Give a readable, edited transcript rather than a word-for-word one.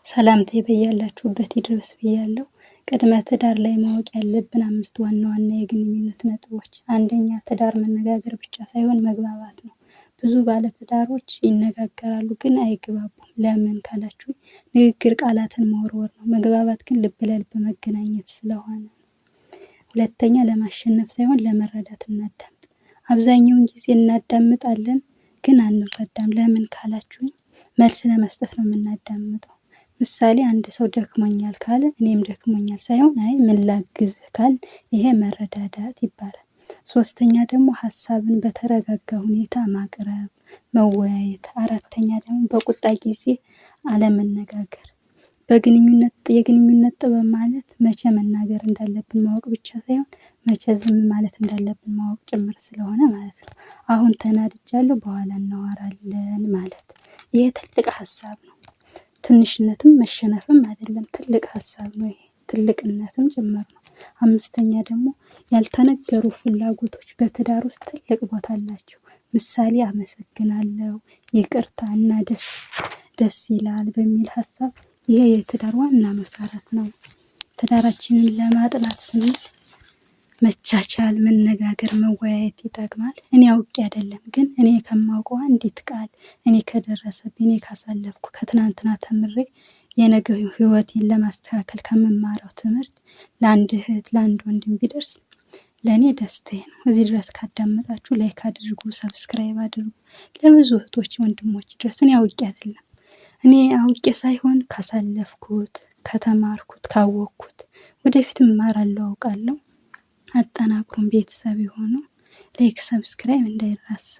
ሰላምታዬ በያላችሁበት ይድረስ ብያለሁ። ቅድመ ትዳር ላይ ማወቅ ያለብን 5 ዋና ዋና የግንኙነት ነጥቦች። አንደኛ ትዳር መነጋገር ብቻ ሳይሆን መግባባት ነው። ብዙ ባለትዳሮች ይነጋገራሉ ግን አይግባቡም። ለምን ካላችሁኝ ንግግር ቃላትን መወርወር ነው። መግባባት ግን ልብ ለልብ መገናኘት ስለሆነ። ሁለተኛ ለማሸነፍ ሳይሆን ለመረዳት እናዳምጥ። አብዛኛውን ጊዜ እናዳምጣለን ግን አንረዳም። ለምን ካላችሁኝ መልስ ለመስጠት ነው የምናዳምጠው። ምሳሌ አንድ ሰው ደክሞኛል ካለ እኔም ደክሞኛል ሳይሆን አይ ምን ላግዝህ ካልን ይሄ መረዳዳት ይባላል። ሶስተኛ ደግሞ ሀሳብን በተረጋጋ ሁኔታ ማቅረብ መወያየት። አራተኛ ደግሞ በቁጣ ጊዜ አለመነጋገር። የግንኙነት ጥበብ ማለት መቼ መናገር እንዳለብን ማወቅ ብቻ ሳይሆን መቼ ዝም ማለት እንዳለብን ማወቅ ጭምር ስለሆነ ማለት ነው። አሁን ተናድጃለሁ በኋላ እናወራለን ማለት ይሄ ትልቅ ሀሳብ ነው። ትንሽነትም መሸነፍም አይደለም ትልቅ ሀሳብ ነው። ይሄ ትልቅነትም ጭምር ነው። አምስተኛ ደግሞ ያልተነገሩ ፍላጎቶች በትዳር ውስጥ ትልቅ ቦታ አላቸው። ምሳሌ አመሰግናለሁ ይቅርታ እና ደስ ይላል በሚል ሀሳብ ይሄ የትዳር ዋና መሰረት ነው። ትዳራችንን ለማጥናት ስንል መቻቻል መነጋገር መወያየት ይጠቅማል። እኔ አውቄ አይደለም ግን እኔ ከማውቀው አንዲት ቃል እኔ ከደረሰብኝ እኔ ካሳለፍኩ ከትናንትና ተምሬ የነገ ህይወቴን ለማስተካከል ከምማረው ትምህርት ለአንድ እህት ለአንድ ወንድም ቢደርስ ለእኔ ደስታዬ ነው። እዚህ ድረስ ካዳመጣችሁ ላይክ አድርጉ ሰብስክራይብ አድርጉ። ለብዙ እህቶች ወንድሞች ድረስ እኔ አውቄ አይደለም እኔ አውቄ ሳይሆን ካሳለፍኩት ከተማርኩት ካወቅኩት ወደፊትም እማራለሁ አውቃለሁ። አጠናክሩን ቤተሰብ የሆኑ ላይክ ሰብስክራይብ እንዳይረሳ።